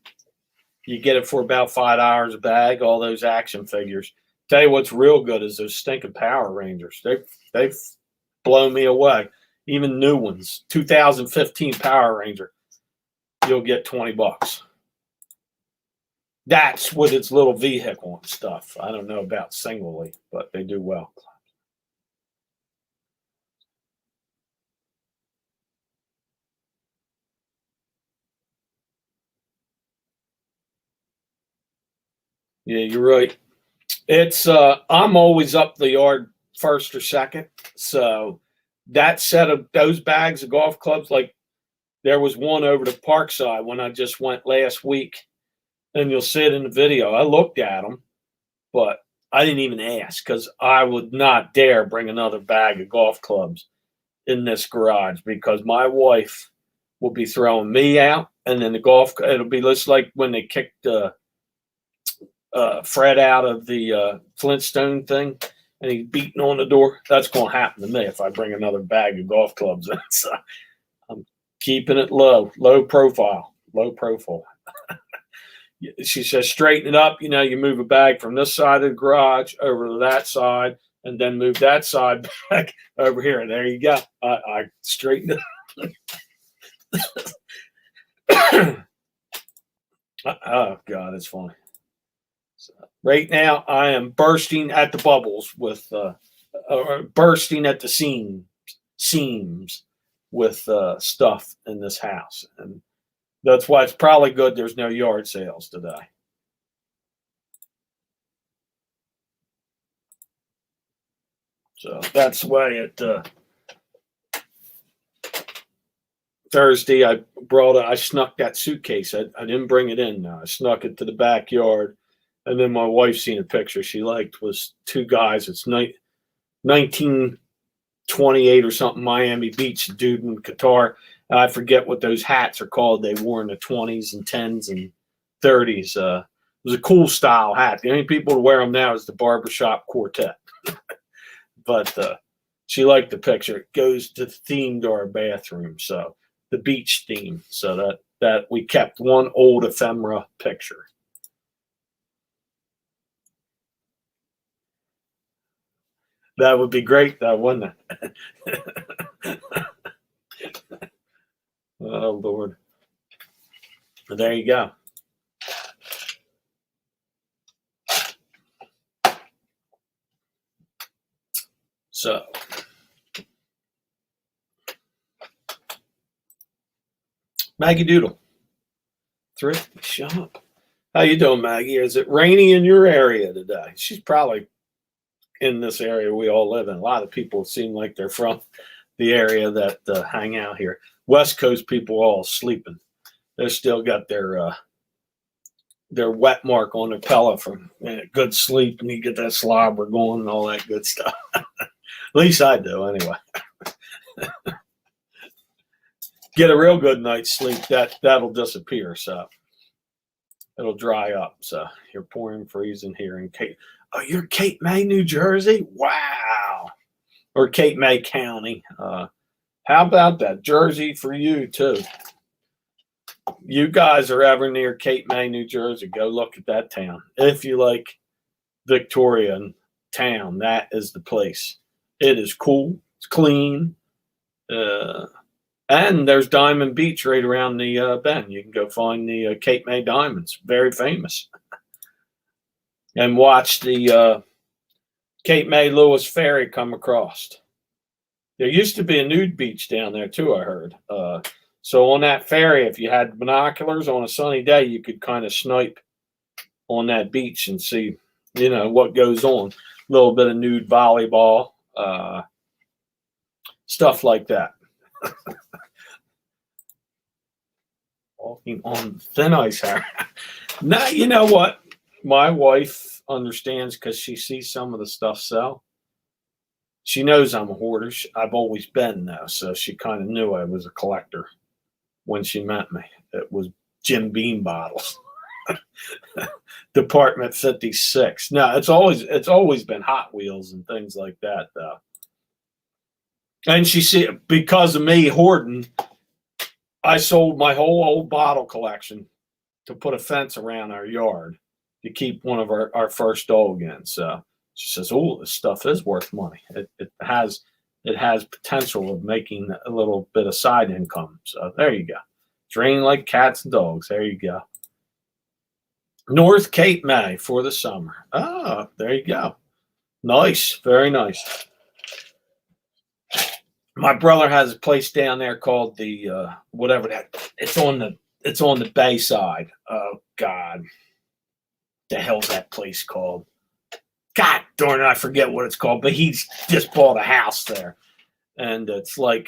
You get it for about $5 a bag, all those action figures. Tell you what's real good is those stinking Power Rangers. They've blown me away. Even new ones. 2015 Power Ranger. You'll get 20 bucks. That's with its little vehicle and stuff. I don't know about singly, but they do well. Yeah, you're right. It's I'm always up the yard first or second. So that set of those bags of golf clubs, like there was one over to Parkside when I just went last week, and you'll see it in the video. I looked at them, but I didn't even ask because I would not dare bring another bag of golf clubs in this garage because my wife will be throwing me out, and then it'll be just like when they kicked Fred out of the Flintstone thing and he's beating on the door. That's going to happen to me if I bring another bag of golf clubs in. So I'm keeping it low profile. She says, straighten it up. You know, you move a bag from this side of the garage over to that side and then move that side back over here. There you go. I straightened it. Oh, God, it's funny. So right now, I am bursting at the bubbles with, bursting at the seams with stuff in this house. And that's why it's probably good there's no yard sales today. So that's the way it, Thursday, I snuck that suitcase. I didn't bring it in. I snuck it to the backyard. And then my wife seen a picture she liked was 2 guys. It's 1928 or something, Miami Beach, dude in Qatar. I forget what those hats are called they wore in the 20s and 10s and 30s. was a cool style hat. The only people to wear them now is the barbershop quartet. But she liked the picture. It goes to the theme to our bathroom, so the beach theme. So that we kept one old ephemera picture. That would be great, though, wouldn't it? Oh, Lord. There you go. So, Maggie Doodle, Thrifty Shop. How you doing, Maggie? Is it rainy in your area today? She's probably in this area we all live in. A lot of people seem like they're from the area that hang out here. West Coast people all sleeping. They still got their wet mark on their pillow from good sleep, and you get that slobber going and all that good stuff. At least I do, anyway. Get a real good night's sleep, that'll disappear, so it'll dry up. So you're pouring, freezing here in Cape. Oh, you're Cape May, New Jersey? Wow. Or Cape May County. How about that? Jersey for you, too. You guys are ever near Cape May, New Jersey, go look at that town. If you like Victorian town, that is the place. It is cool. It's clean. And there's Diamond Beach right around the bend. You can go find the Cape May Diamonds. Very famous. And watch the Cape May Lewis Ferry come across. There used to be a nude beach down there, too, I heard. So on that ferry, if you had binoculars on a sunny day, you could kind of snipe on that beach and see, what goes on. A little bit of nude volleyball, stuff like that. Walking on thin ice, Harry. Now, you know what? My wife understands because she sees some of the stuff sell. She knows I'm a hoarder. I've always been, though, so she kind of knew I was a collector when she met me. It was Jim Beam bottles. Department 56. No, it's always been Hot Wheels and things like that, though. And because of me hoarding, I sold my whole old bottle collection to put a fence around our yard to keep one of our first dog in. So she says, "Oh, this stuff is worth money. It has potential of making a little bit of side income." So there you go. Drain like cats and dogs. There you go. North Cape May for the summer. Ah, there you go. Nice. Very nice. My brother has a place down there called the whatever that. It's on the bay side. Oh God, the hell's that place called? God darn it, I forget what it's called. But he's just bought a house there, and it's a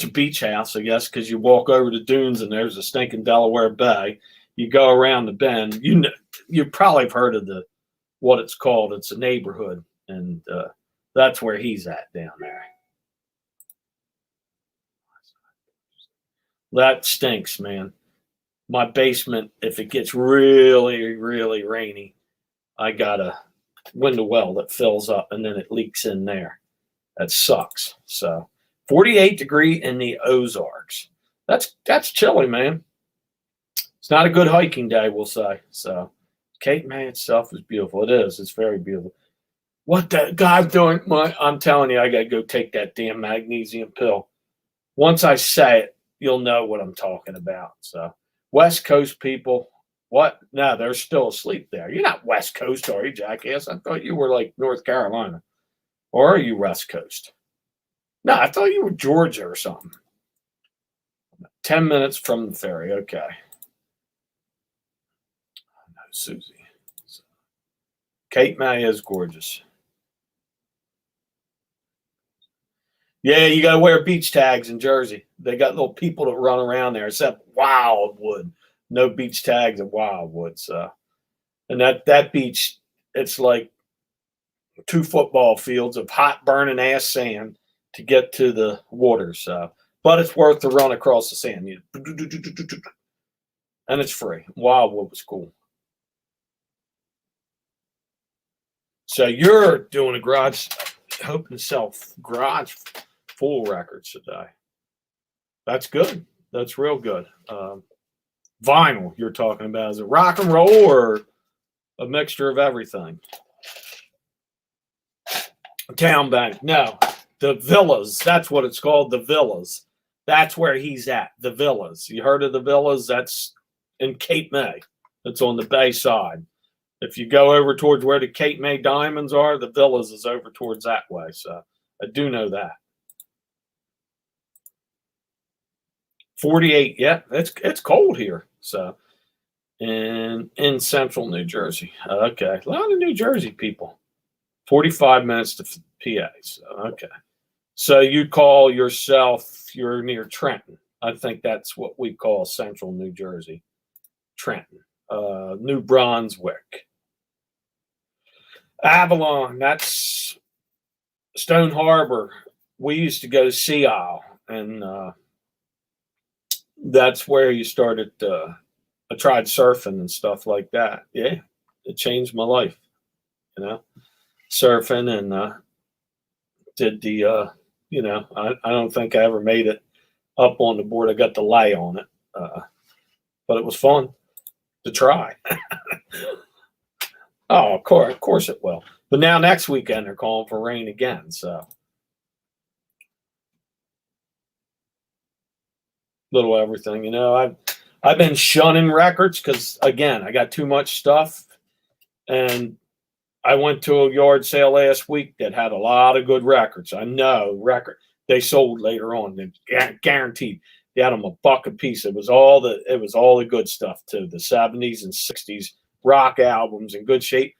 beach house, I guess, because you walk over the dunes and there's a stinking Delaware Bay. You go around the bend. You probably have heard of what it's called. It's a neighborhood, and that's where he's at down there. That stinks, man. My basement, if it gets really, really rainy, I got a window well that fills up and then it leaks in there. That sucks. So 48 degree in the Ozarks. That's chilly, man. It's not a good hiking day, we'll say. So Cape May itself is beautiful. It is. It's very beautiful. What the God's doing? I'm telling you, I got to go take that damn magnesium pill. Once I say it, you'll know what I'm talking about. So West Coast people, what? No, they're still asleep there. You're not West Coast, are you, jackass? I thought you were like North Carolina. Or are you West Coast? No, I thought you were Georgia or something. 10 minutes from the ferry. Okay. No, Susie. Cape May is gorgeous. Yeah, you got to wear beach tags in Jersey. They got little people that run around there, except Wildwood. No beach tags at Wildwood. So, and that beach, it's like 2 football fields of hot burning ass sand to get to the water. So, but it's worth the run across the sand. And it's free. Wildwood was cool. So you're doing a garage, hoping to sell garage full records today. That's good. That's real good. Vinyl you're talking about. Is it rock and roll or a mixture of everything? Town Bank. No. The Villas. That's what it's called. The Villas. That's where he's at. The Villas. You heard of the Villas? That's in Cape May. That's on the bay side. If you go over towards where the Cape May Diamonds are, the Villas is over towards that way. So I do know that. 48. Yeah, it's cold here. So in central New Jersey. Okay. A lot of New Jersey people. 45 minutes to PA. So, okay. So you call yourself, you're near Trenton. I think that's what we call central New Jersey. Trenton. New Brunswick. Avalon, that's Stone Harbor. We used to go to Sea Isle, and that's where you started. I tried surfing and stuff like that. Yeah, it changed my life, surfing and did the, I don't think I ever made it up on the board. I got to lay on it, but it was fun to try. Oh, of course it will. But now next weekend they're calling for rain again. So little everything, I've been shunning records because again I got too much stuff, and I went to a yard sale last week that had a lot of good records. I know they sold later on. They guaranteed they had them $1 a piece. It was all the good stuff too. The 70s and 60s rock albums in good shape.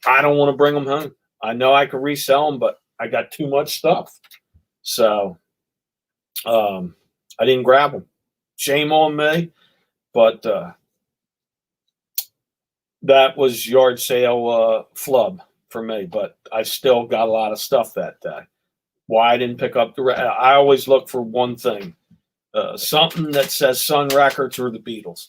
I don't want to bring them home. I know I can resell them, but I got too much stuff. So I didn't grab them. Shame on me, but that was yard sale flub for me. But I still got a lot of stuff that day. Why I didn't pick up I always look for one thing, something that says Sun Records or the Beatles.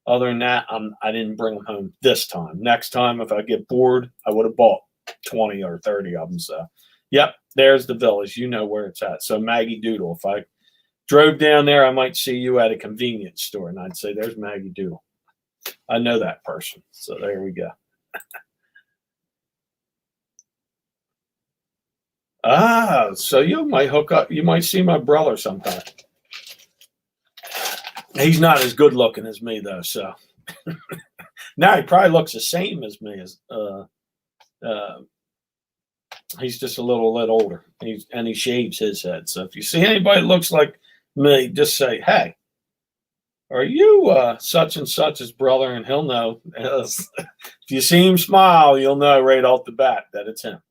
Other than that, I didn't bring them home this time. Next time, if I get bored, I would have bought 20 or 30 of them. So, yep, there's the Villas. You know where it's at. So Maggie Doodle. If I drove down there, I might see you at a convenience store, and I'd say, there's Maggie Doodle. I know that person. So there we go. So you might hook up. You might see my brother sometime. He's not as good looking as me though. So now he probably looks the same as me. He's just a little older. He shaves his head. So if you see anybody that looks like me, just say, "Hey, are you such and such's brother?" And he'll know. If you see him smile, you'll know right off the bat that it's him.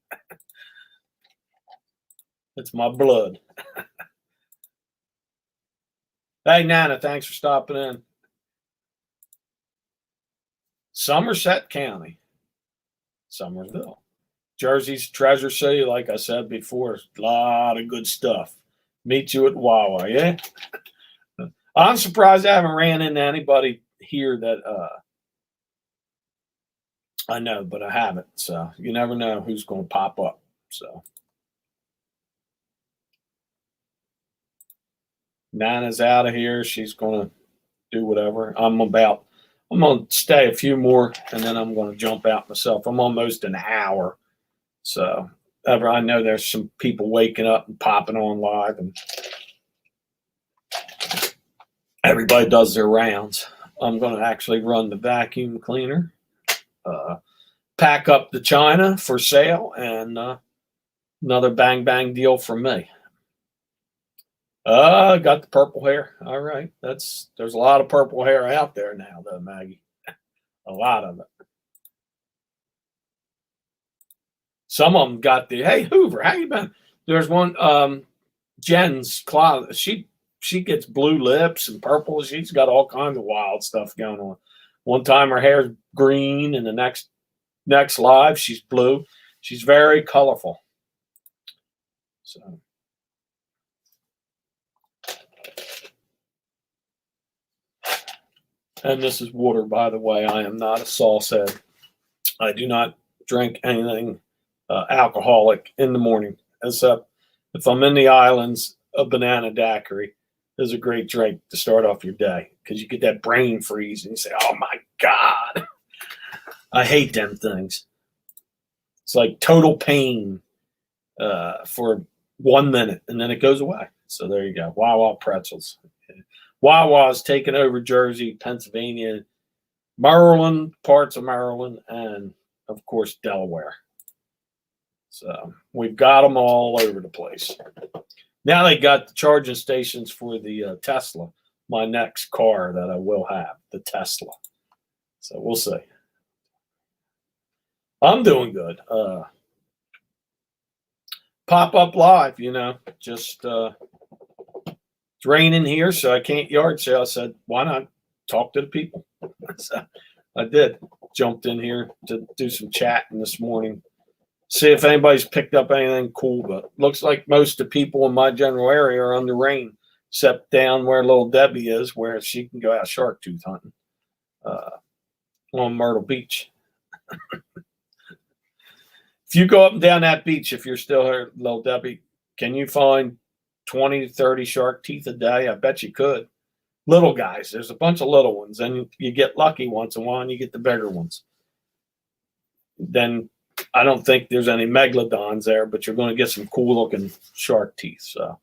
It's my blood. Hey, Nana, thanks for stopping in. Somerset County, Somersville. Jersey's treasure city, like I said before, a lot of good stuff. Meet you at Wawa, yeah? I'm surprised I haven't ran into anybody here that I know, but I haven't. So you never know who's going to pop up. So Nana's out of here. She's going to do whatever. I'm going to stay a few more, and then I'm going to jump out myself. I'm almost an hour. So I know there's some people waking up and popping on live, and everybody does their rounds. I'm going to actually run the vacuum cleaner, pack up the china for sale, and another bang bang deal for me. Got the purple hair. All right. There's a lot of purple hair out there now, though, Maggie. A lot of it. Some of them got hey, Hoover, how you been? There's one, Jen's closet. She gets blue lips and purple. She's got all kinds of wild stuff going on. One time her hair's green, and the next live she's blue. She's very colorful. So. And this is water, by the way. I am not a sauce head. I do not drink anything alcoholic in the morning. Except if I'm in the islands, a banana daiquiri is a great drink to start off your day because you get that brain freeze and you say, "Oh my God, I hate them things." It's like total pain for 1 minute and then it goes away. So there you go. Wawa pretzels. Wawa's taking over Jersey, Pennsylvania, Maryland, parts of Maryland, and of course Delaware. So we've got them all over the place. Now they got the charging stations for the Tesla, my next car that I will have, the Tesla. So we'll see. I'm doing good. Pop up live, just it's raining here, so I can't yard sale. I said, why not talk to the people? So I did. Jumped in here to do some chatting this morning. See if anybody's picked up anything cool, but looks like most of the people in my general area are under rain, except down where little Debbie is, where she can go out shark tooth hunting on Myrtle Beach. If you go up and down that beach, if you're still here, little Debbie, can you find 20 to 30 shark teeth a day? I bet you could. Little guys. There's a bunch of little ones, and you get lucky once in a while, and you get the bigger ones. Then I don't think there's any megalodons there, but you're going to get some cool-looking shark teeth. So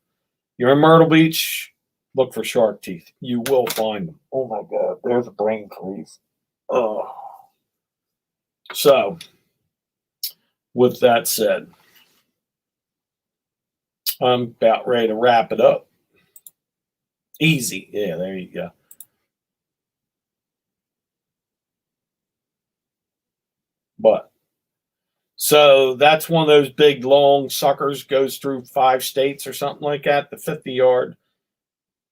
you're in Myrtle Beach, look for shark teeth. You will find them. Oh, my God. There's a brain freeze. Oh. So with that said, I'm about ready to wrap it up. Easy. Yeah, there you go. But so that's one of those big, long suckers, goes through 5 states or something like that, the 50-yard,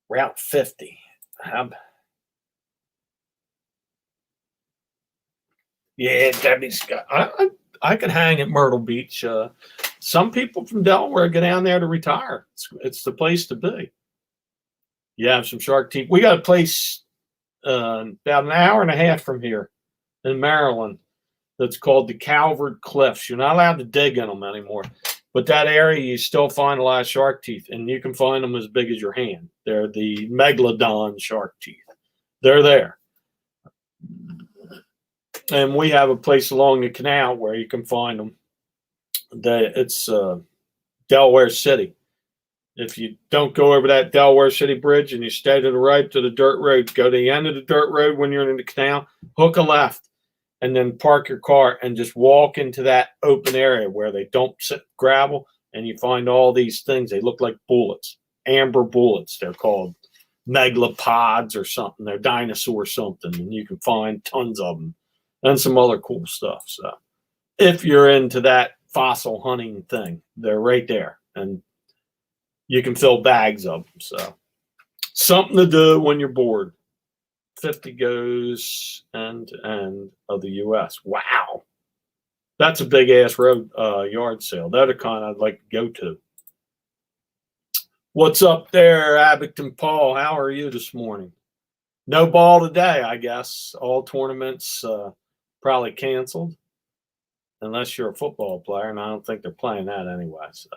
Route 50. Yeah, Debbie's got, I could hang at Myrtle Beach. Some people from Delaware get down there to retire. It's the place to be. You have some shark teeth. We got a place about an hour and a half from here in Maryland that's called the Calvert Cliffs. You're not allowed to dig in them anymore. But that area, you still find a lot of shark teeth, and you can find them as big as your hand. They're the megalodon shark teeth. They're there. And we have a place along the canal where you can find them. It's Delaware City. If you don't go over that Delaware City bridge and you stay to the right to the dirt road, go to the end of the dirt road when you're in the canal, hook a left, and then park your car and just walk into that open area where they dump gravel, and you find all these things. They look like bullets, amber bullets. They're called megalopods or something. They're dinosaur something, and you can find tons of them and some other cool stuff. So if you're into that fossil hunting thing, they're right there, and you can fill bags of them. So something to do when you're bored. 50 goes end to end of the U.S. Wow. That's a big ass road yard sale. That's the kind I'd like to go to. What's up there, Abington Paul? How are you this morning? No ball today, I guess. All tournaments probably canceled. Unless you're a football player, and I don't think they're playing that anyway. So.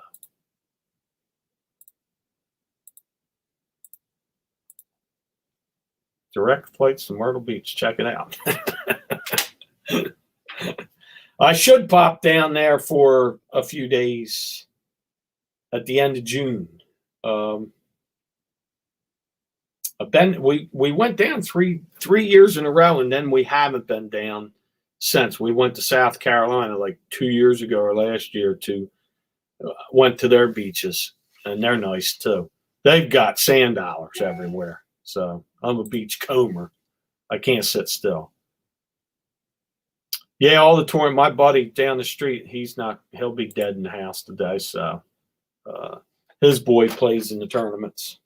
Direct flights to Myrtle Beach. Check it out. I should pop down there for a few days at the end of June. We went down three years in a row, and then we haven't been down since. We went to South Carolina like 2 years ago or last year went to their beaches, and they're nice too. They've got sand dollars everywhere. So I'm a beach comber. I can't sit still. Yeah, all the touring. My buddy down the street, he'll be dead in the house today. So his boy plays in the tournaments.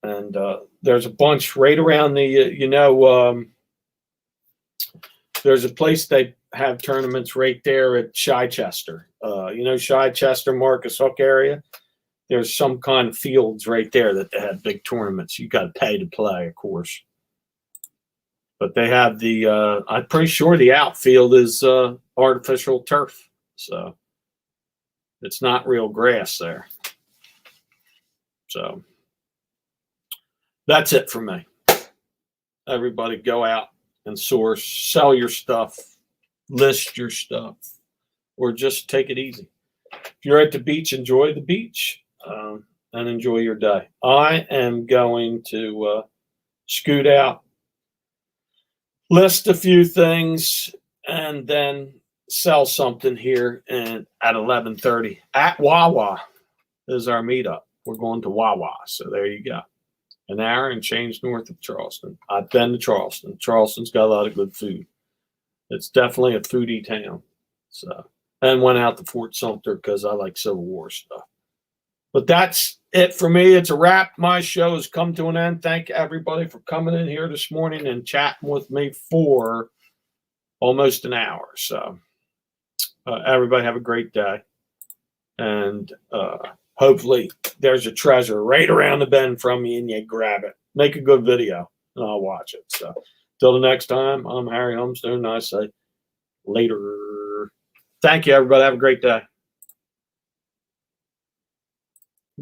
And there's a bunch right around there's a place they have tournaments right there at Chichester. Chichester, Marcus Hook area. There's some kind of fields right there that they have big tournaments. You got to pay to play, of course. But they have the, I'm pretty sure the outfield is artificial turf. So it's not real grass there. So that's it for me. Everybody go out and source, sell your stuff, list your stuff, or just take it easy. If you're at the beach, enjoy the beach and enjoy your day. I am going to scoot out, list a few things, and then sell something here and at 11:30 at Wawa is our meetup. We're going to Wawa, so there you go. An hour and change north of Charleston. I've been to Charleston. Charleston's got a lot of good food. It's definitely a foodie town. So, and went out to Fort Sumter because I like Civil War stuff. But that's it for me. It's a wrap. My show has come to an end. Thank everybody for coming in here this morning and chatting with me for almost an hour. So everybody have a great day. And hopefully there's a treasure right around the bend from you and you grab it. Make a good video and I'll watch it. So till the next time, I'm Harry Homestone and I say later. Thank you, everybody. Have a great day.